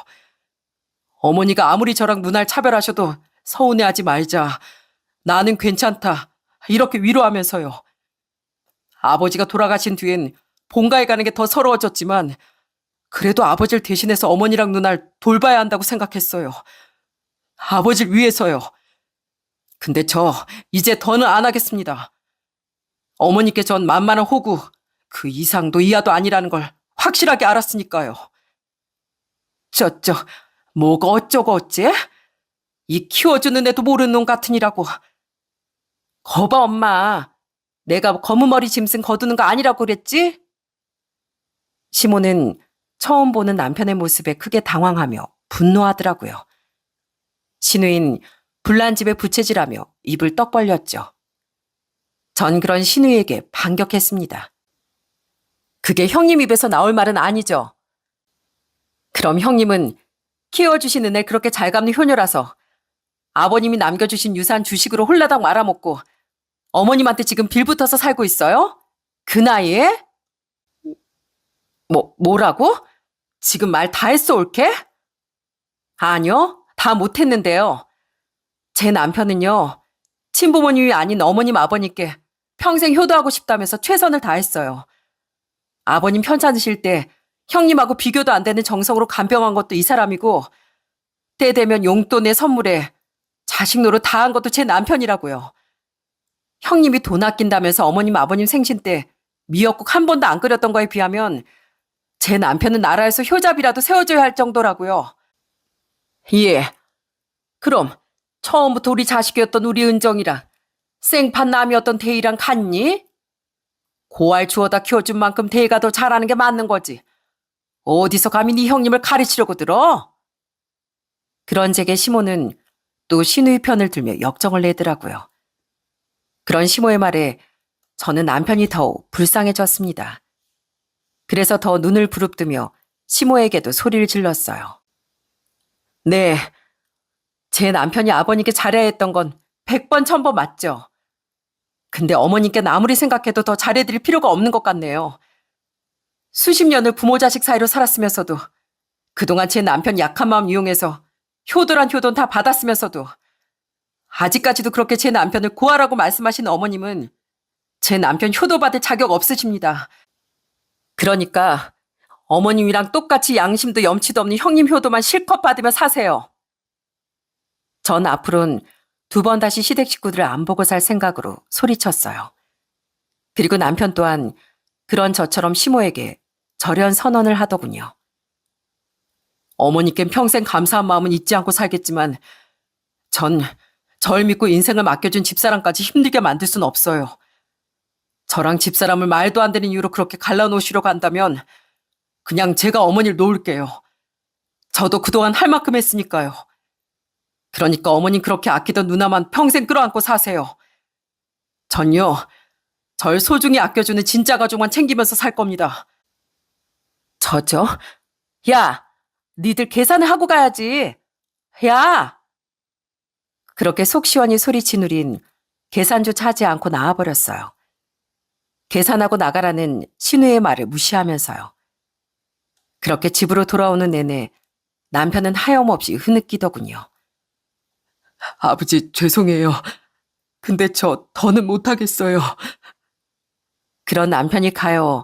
어머니가 아무리 저랑 눈알 차별하셔도 서운해하지 말자. 나는 괜찮다. 이렇게 위로하면서요. 아버지가 돌아가신 뒤엔 본가에 가는 게 더 서러워졌지만 그래도 아버지를 대신해서 어머니랑 누나를 돌봐야 한다고 생각했어요. 아버지를 위해서요. 근데 저 이제 더는 안 하겠습니다. 어머니께 전 만만한 호구, 그 이상도 이하도 아니라는 걸 확실하게 알았으니까요. 뭐가 어쩌고 어째? 이 키워주는 애도 모르는 놈 같으니라고. 거봐 엄마. 내가 검은 머리 짐승 거두는 거 아니라고 그랬지? 시모는 처음 보는 남편의 모습에 크게 당황하며 분노하더라고요. 신우인 불난 집에 부채질하며 입을 떡 벌렸죠. 전 그런 신우에게 반격했습니다. 그게 형님 입에서 나올 말은 아니죠. 그럼 형님은 키워주신 은혜 그렇게 잘 갚는 효녀라서 아버님이 남겨주신 유산 주식으로 홀라당 말아먹고 어머님한테 지금 빌붙어서 살고 있어요? 그 나이에? 뭐라고? 지금 말 다 했어, 옳게? 아니요, 다 못했는데요. 제 남편은요, 친부모님이 아닌 어머님, 아버님께 평생 효도하고 싶다면서 최선을 다했어요. 아버님 편찮으실 때 형님하고 비교도 안 되는 정성으로 간병한 것도 이 사람이고, 때 되면 용돈에 선물에 자식 노릇 다 한 것도 제 남편이라고요. 형님이 돈 아낀다면서 어머님, 아버님 생신 때 미역국 한 번도 안 끓였던 거에 비하면 제 남편은 나라에서 효잡이라도 세워줘야 할 정도라고요. 예. 그럼 처음부터 우리 자식이었던 우리 은정이랑 생판 남이었던 대희랑 같니? 고알 주워다 키워준 만큼 대희가 더 잘하는 게 맞는 거지. 어디서 감히 네 형님을 가르치려고 들어? 그런 제게 시모는 또 신우의 편을 들며 역정을 내더라고요. 그런 시모의 말에 저는 남편이 더욱 불쌍해졌습니다. 그래서 더 눈을 부릅뜨며 시모에게도 소리를 질렀어요. 네, 제 남편이 아버님께 잘해야 했던 건 100번 1000번 맞죠. 근데 어머님께는 아무리 생각해도 더 잘해드릴 필요가 없는 것 같네요. 수십 년을 부모 자식 사이로 살았으면서도 그동안 제 남편 약한 마음 이용해서 효도란 효돈 다 받았으면서도 아직까지도 그렇게 제 남편을 고아라고 말씀하시는 어머님은 제 남편 효도받을 자격 없으십니다. 그러니까 어머님이랑 똑같이 양심도 염치도 없는 형님 효도만 실컷 받으며 사세요. 전 앞으로는 2번 다시 시댁 식구들을 안 보고 살 생각으로 소리쳤어요. 그리고 남편 또한 그런 저처럼 시모에게 절연 선언을 하더군요. 어머니께 평생 감사한 마음은 잊지 않고 살겠지만 전 절 믿고 인생을 맡겨준 집사람까지 힘들게 만들 순 없어요. 저랑 집사람을 말도 안 되는 이유로 그렇게 갈라놓으시려고 한다면 그냥 제가 어머니를 놓을게요. 저도 그동안 할 만큼 했으니까요. 그러니까 어머님 그렇게 아끼던 누나만 평생 끌어안고 사세요. 전요, 절 소중히 아껴주는 진짜 가족만 챙기면서 살 겁니다. 저죠? 야, 니들 계산을 하고 가야지. 야! 그렇게 속 시원히 소리친 우린 계산조차 하지 않고 나와버렸어요. 계산하고 나가라는 신우의 말을 무시하면서요. 그렇게 집으로 돌아오는 내내 남편은 하염없이 흐느끼더군요. 아버지 죄송해요. 근데 저 더는 못하겠어요. 그런 남편이 가요.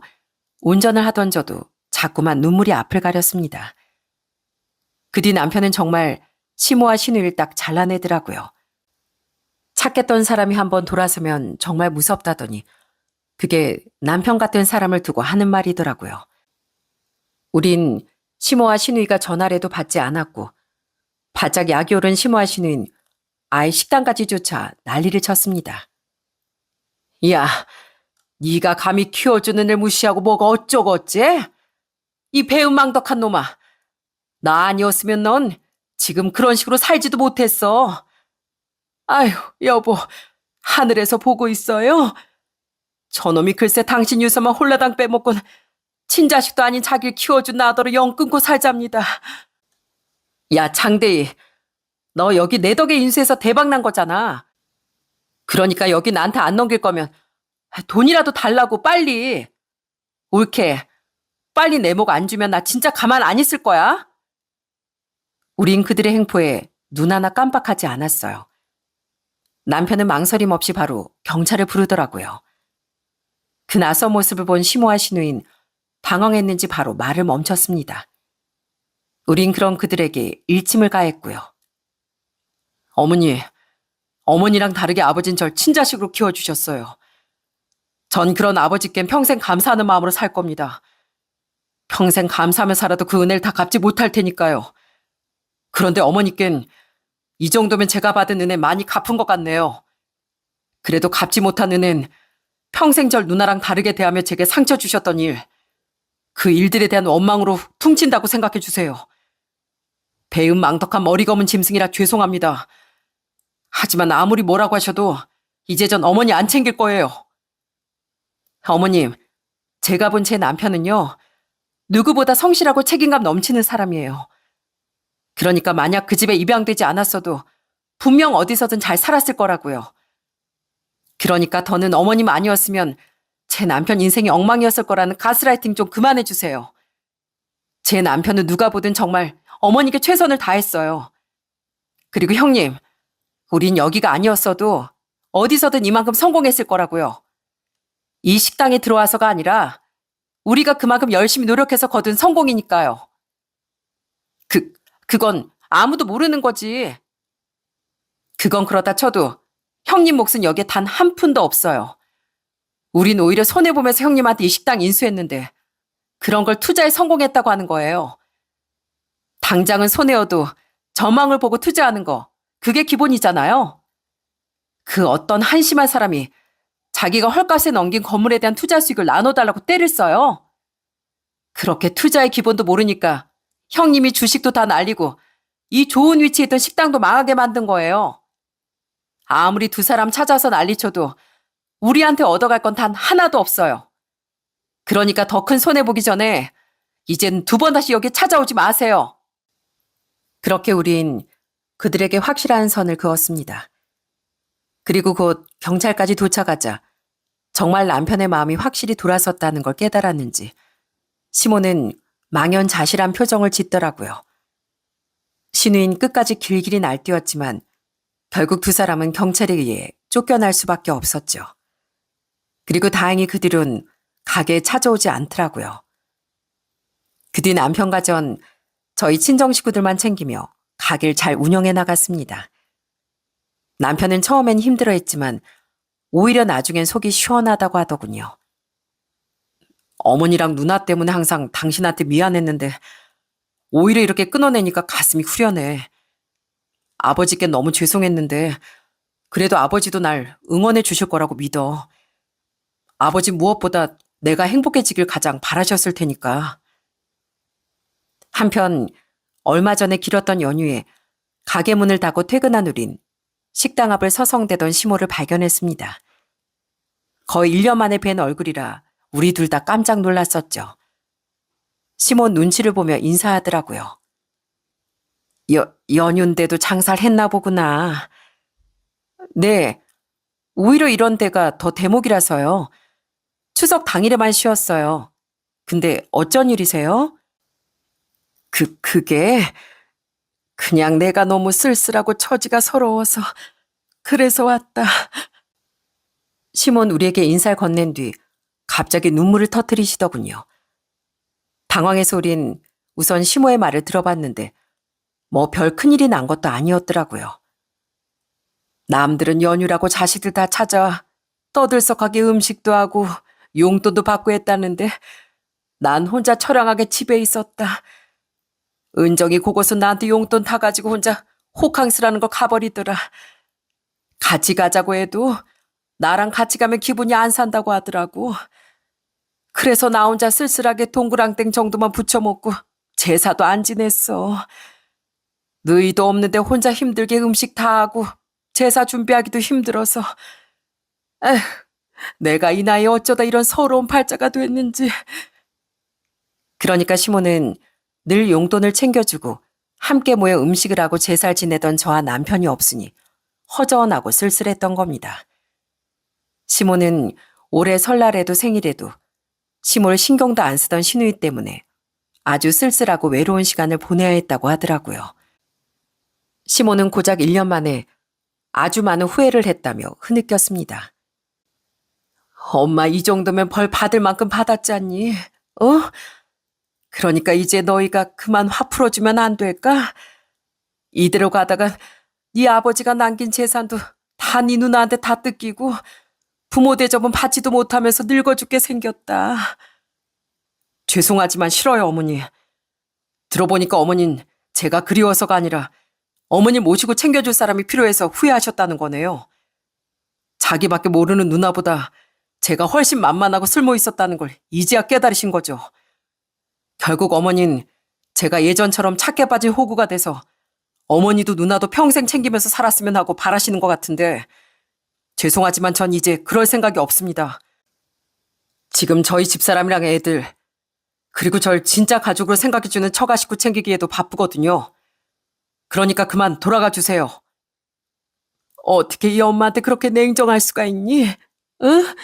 운전을 하던 저도 자꾸만 눈물이 앞을 가렸습니다. 그 뒤 남편은 정말 시모와 신우를 딱 잘라내더라고요. 착했던 사람이 한번 돌아서면 정말 무섭다더니 그게 남편 같은 사람을 두고 하는 말이더라고요. 우린 시모와 신우이가 전화를 해도 받지 않았고 바짝 약이 오른 시모와 신우인 아예 식당까지 쫓아 난리를 쳤습니다. 야, 네가 감히 키워주는 애 무시하고 뭐가 어쩌고 어째? 이 배은망덕한 놈아. 나 아니었으면 넌 지금 그런 식으로 살지도 못했어. 아휴, 여보, 하늘에서 보고 있어요? 저놈이 글쎄 당신 유서만 홀라당 빼먹고 친자식도 아닌 자기를 키워준 나더러 영 끊고 살잡니다. 야, 장대희, 너 여기 내 덕에 인수해서 대박 난 거잖아. 그러니까 여기 나한테 안 넘길 거면 돈이라도 달라고 빨리. 옳게. 빨리 내 목 안 주면 나 진짜 가만 안 있을 거야. 우린 그들의 행포에 눈 하나 깜빡하지 않았어요. 남편은 망설임 없이 바로 경찰을 부르더라고요. 그 낯선 모습을 본 시모와 신우인 당황했는지 바로 말을 멈췄습니다. 우린 그럼 그들에게 일침을 가했고요. 어머니랑 다르게 아버진 절 친자식으로 키워주셨어요. 전 그런 아버지께 평생 감사하는 마음으로 살 겁니다. 평생 감사하며 살아도 그 은혜를 다 갚지 못할 테니까요. 그런데 어머니께는 이 정도면 제가 받은 은혜 많이 갚은 것 같네요. 그래도 갚지 못한 은혜는 평생 절 누나랑 다르게 대하며 제게 상처 주셨던 일, 그 일들에 대한 원망으로 퉁친다고 생각해 주세요. 배은망덕한 머리 검은 짐승이라 죄송합니다. 하지만 아무리 뭐라고 하셔도 이제 전 어머니 안 챙길 거예요. 어머님, 제가 본 제 남편은요, 누구보다 성실하고 책임감 넘치는 사람이에요. 그러니까 만약 그 집에 입양되지 않았어도 분명 어디서든 잘 살았을 거라고요. 그러니까 더는 어머님 아니었으면 제 남편 인생이 엉망이었을 거라는 가스라이팅 좀 그만해 주세요. 제 남편은 누가 보든 정말 어머니께 최선을 다했어요. 그리고 형님, 우린 여기가 아니었어도 어디서든 이만큼 성공했을 거라고요. 이 식당에 들어와서가 아니라 우리가 그만큼 열심히 노력해서 거둔 성공이니까요. 그건 아무도 모르는 거지. 그건 그렇다 쳐도 형님 몫은 여기에 단 한 푼도 없어요. 우린 오히려 손해보면서 형님한테 이 식당 인수했는데 그런 걸 투자에 성공했다고 하는 거예요. 당장은 손해여도 저망을 보고 투자하는 거, 그게 기본이잖아요. 그 어떤 한심한 사람이 자기가 헐값에 넘긴 건물에 대한 투자 수익을 나눠달라고 떼를 써요. 그렇게 투자의 기본도 모르니까 형님이 주식도 다 날리고 이 좋은 위치에 있던 식당도 망하게 만든 거예요. 아무리 두 사람 찾아서 난리쳐도 우리한테 얻어갈 건 단 하나도 없어요. 그러니까 더 큰 손해보기 전에 이젠 두 번 다시 여기 찾아오지 마세요. 그렇게 우린 그들에게 확실한 선을 그었습니다. 그리고 곧 경찰까지 도착하자 정말 남편의 마음이 확실히 돌아섰다는 걸 깨달았는지 시모는 망연자실한 표정을 짓더라고요. 신우인 끝까지 길길이 날뛰었지만 결국 두 사람은 경찰에 의해 쫓겨날 수밖에 없었죠. 그리고 다행히 그 뒤론 가게에 찾아오지 않더라고요. 그 뒤 남편과 전 저희 친정 식구들만 챙기며 가게를 잘 운영해 나갔습니다. 남편은 처음엔 힘들어했지만 오히려 나중엔 속이 시원하다고 하더군요. 어머니랑 누나 때문에 항상 당신한테 미안했는데 오히려 이렇게 끊어내니까 가슴이 후련해. 아버지께 너무 죄송했는데 그래도 아버지도 날 응원해 주실 거라고 믿어. 아버지 무엇보다 내가 행복해지길 가장 바라셨을 테니까. 한편 얼마 전에 길었던 연휴에 가게 문을 닫고 퇴근한 우린 식당 앞을 서성대던 시모를 발견했습니다. 거의 1년 만에 뵌 얼굴이라 우리 둘 다 깜짝 놀랐었죠. 시모 눈치를 보며 인사하더라고요. 연휴인데도 장사를 했나 보구나. 네, 오히려 이런 데가 더 대목이라서요. 추석 당일에만 쉬었어요. 근데 어쩐 일이세요? 그게 그냥 내가 너무 쓸쓸하고 처지가 서러워서 그래서 왔다. 시몬 우리에게 인사를 건넨 뒤 갑자기 눈물을 터뜨리시더군요. 당황해서 우린 우선 시모의 말을 들어봤는데 뭐 별 큰일이 난 것도 아니었더라고요. 남들은 연휴라고 자식들 다 찾아와 떠들썩하게 음식도 하고 용돈도 받고 했다는데 난 혼자 처량하게 집에 있었다. 은정이 그곳은 나한테 용돈 타가지고 혼자 호캉스라는 거 가버리더라. 같이 가자고 해도 나랑 같이 가면 기분이 안 산다고 하더라고. 그래서 나 혼자 쓸쓸하게 동그랑땡 정도만 부쳐 먹고 제사도 안 지냈어. 너희도 없는데 혼자 힘들게 음식 다 하고 제사 준비하기도 힘들어서. 에휴, 내가 이 나이에 어쩌다 이런 서러운 팔자가 됐는지. 그러니까 시모는 늘 용돈을 챙겨주고 함께 모여 음식을 하고 제사를 지내던 저와 남편이 없으니 허전하고 쓸쓸했던 겁니다. 시모는 올해 설날에도 생일에도 시모를 신경도 안 쓰던 시누이 때문에 아주 쓸쓸하고 외로운 시간을 보내야 했다고 하더라고요. 시모는 고작 1년 만에 아주 많은 후회를 했다며 흐느꼈습니다. 엄마 이 정도면 벌 받을 만큼 받았지 않니? 어? 그러니까 이제 너희가 그만 화 풀어주면 안 될까? 이대로 가다가 네 아버지가 남긴 재산도 다 네 누나한테 다 뜯기고 부모 대접은 받지도 못하면서 늙어 죽게 생겼다. 죄송하지만 싫어요, 어머니. 들어보니까 어머닌 제가 그리워서가 아니라 어머니 모시고 챙겨줄 사람이 필요해서 후회하셨다는 거네요. 자기밖에 모르는 누나보다 제가 훨씬 만만하고 쓸모 있었다는 걸 이제야 깨달으신 거죠. 결국 어머닌 제가 예전처럼 착해 빠진 호구가 돼서 어머니도 누나도 평생 챙기면서 살았으면 하고 바라시는 것 같은데 죄송하지만 전 이제 그럴 생각이 없습니다. 지금 저희 집사람이랑 애들 그리고 절 진짜 가족으로 생각해주는 처가 식구 챙기기에도 바쁘거든요. 그러니까 그만 돌아가 주세요. 어떻게 이 엄마한테 그렇게 냉정할 수가 있니? 응?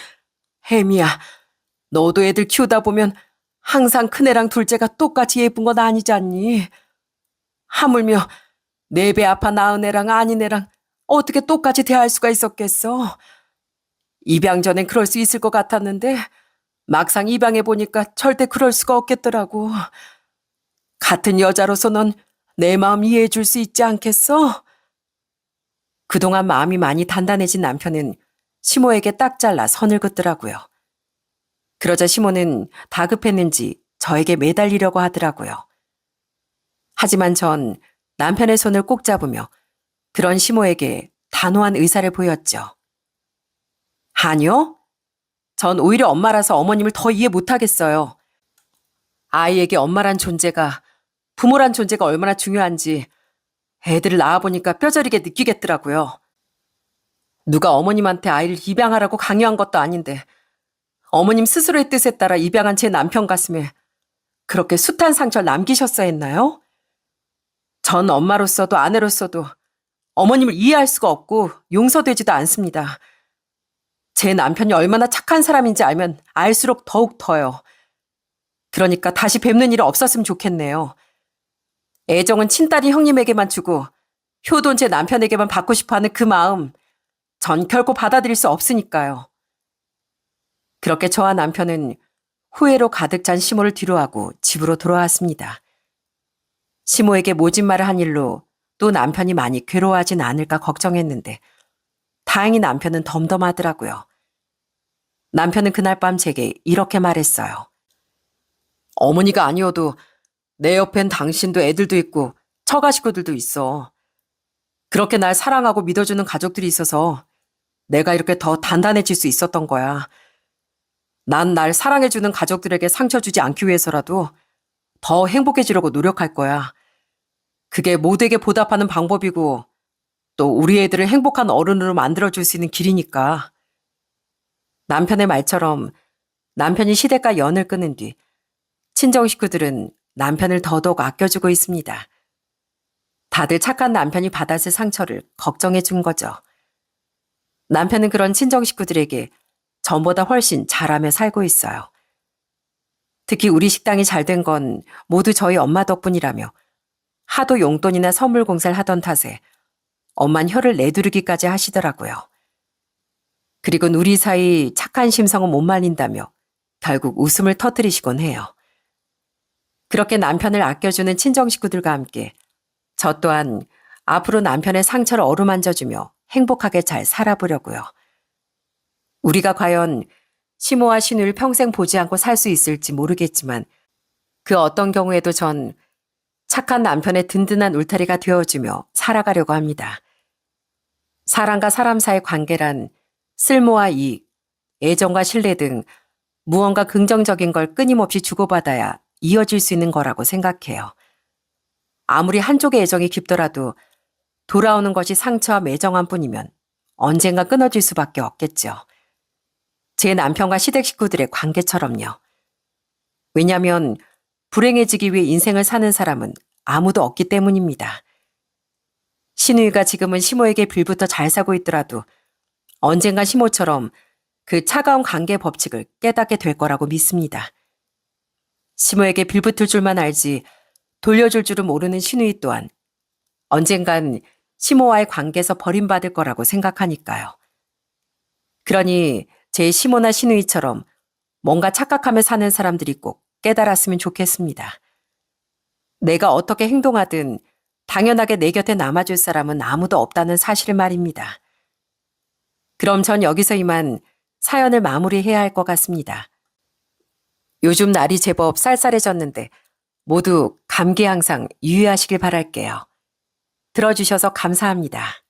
혜미야, 너도 애들 키우다 보면 항상 큰애랑 둘째가 똑같이 예쁜 건 아니지 않니? 하물며 내 배 아파 낳은 애랑 아닌 애랑 어떻게 똑같이 대할 수가 있었겠어? 입양 전엔 그럴 수 있을 것 같았는데 막상 입양해 보니까 절대 그럴 수가 없겠더라고. 같은 여자로서 넌 내 마음 이해해 줄 수 있지 않겠어? 그동안 마음이 많이 단단해진 남편은 시모에게 딱 잘라 선을 긋더라고요. 그러자 시모는 다급했는지 저에게 매달리려고 하더라고요. 하지만 전 남편의 손을 꼭 잡으며 그런 시모에게 단호한 의사를 보였죠. 아니요. 전 오히려 엄마라서 어머님을 더 이해 못하겠어요. 아이에게 엄마란 존재가, 부모란 존재가 얼마나 중요한지 애들을 낳아보니까 뼈저리게 느끼겠더라고요. 누가 어머님한테 아이를 입양하라고 강요한 것도 아닌데 어머님 스스로의 뜻에 따라 입양한 제 남편 가슴에 그렇게 숱한 상처를 남기셨어야 했나요? 전 엄마로서도 아내로서도 어머님을 이해할 수가 없고 용서되지도 않습니다. 제 남편이 얼마나 착한 사람인지 알면 알수록 더욱 더요. 그러니까 다시 뵙는 일이 없었으면 좋겠네요. 애정은 친딸이 형님에게만 주고 효도는 제 남편에게만 받고 싶어하는 그 마음 전 결코 받아들일 수 없으니까요. 그렇게 저와 남편은 후회로 가득 찬 시모를 뒤로하고 집으로 돌아왔습니다. 시모에게 모진 말을 한 일로 또 남편이 많이 괴로워하진 않을까 걱정했는데 다행히 남편은 덤덤하더라고요. 남편은 그날 밤 제게 이렇게 말했어요. 어머니가 아니어도 내 옆엔 당신도 애들도 있고 처가 식구들도 있어. 그렇게 날 사랑하고 믿어주는 가족들이 있어서 내가 이렇게 더 단단해질 수 있었던 거야. 난 날 사랑해주는 가족들에게 상처 주지 않기 위해서라도 더 행복해지려고 노력할 거야. 그게 모두에게 보답하는 방법이고 또 우리 애들을 행복한 어른으로 만들어줄 수 있는 길이니까. 남편의 말처럼 남편이 시댁과 연을 끊은 뒤 친정 식구들은 남편을 더더욱 아껴주고 있습니다. 다들 착한 남편이 받았을 상처를 걱정해 준 거죠. 남편은 그런 친정 식구들에게 전보다 훨씬 잘하며 살고 있어요. 특히 우리 식당이 잘 된 건 모두 저희 엄마 덕분이라며 하도 용돈이나 선물 공사를 하던 탓에 엄만 혀를 내두르기까지 하시더라고요. 그리고 우리 사이 착한 심성은 못 말린다며 결국 웃음을 터뜨리시곤 해요. 그렇게 남편을 아껴주는 친정 식구들과 함께 저 또한 앞으로 남편의 상처를 어루만져주며 행복하게 잘 살아보려고요. 우리가 과연 시모와 신우를 평생 보지 않고 살 수 있을지 모르겠지만 그 어떤 경우에도 전 착한 남편의 든든한 울타리가 되어주며 살아가려고 합니다. 사람과 사람 사이의 관계란 쓸모와 이익, 애정과 신뢰 등 무언가 긍정적인 걸 끊임없이 주고받아야 이어질 수 있는 거라고 생각해요. 아무리 한쪽의 애정이 깊더라도 돌아오는 것이 상처와 매정한 뿐이면 언젠가 끊어질 수밖에 없겠죠. 제 남편과 시댁 식구들의 관계처럼요. 왜냐하면 불행해지기 위해 인생을 사는 사람은 아무도 없기 때문입니다. 신우이가 지금은 시모에게 빌부터 잘 사고 있더라도 언젠가 시모처럼 그 차가운 관계 법칙을 깨닫게 될 거라고 믿습니다. 시모에게 빌붙을 줄만 알지 돌려줄 줄은 모르는 신우이 또한 언젠간 시모와의 관계에서 버림받을 거라고 생각하니까요. 그러니 제 시모나 신우이처럼 뭔가 착각하며 사는 사람들이 꼭 깨달았으면 좋겠습니다. 내가 어떻게 행동하든 당연하게 내 곁에 남아줄 사람은 아무도 없다는 사실을 말입니다. 그럼 전 여기서 이만 사연을 마무리해야 할 것 같습니다. 요즘 날이 제법 쌀쌀해졌는데 모두 감기에 항상 유의하시길 바랄게요. 들어주셔서 감사합니다.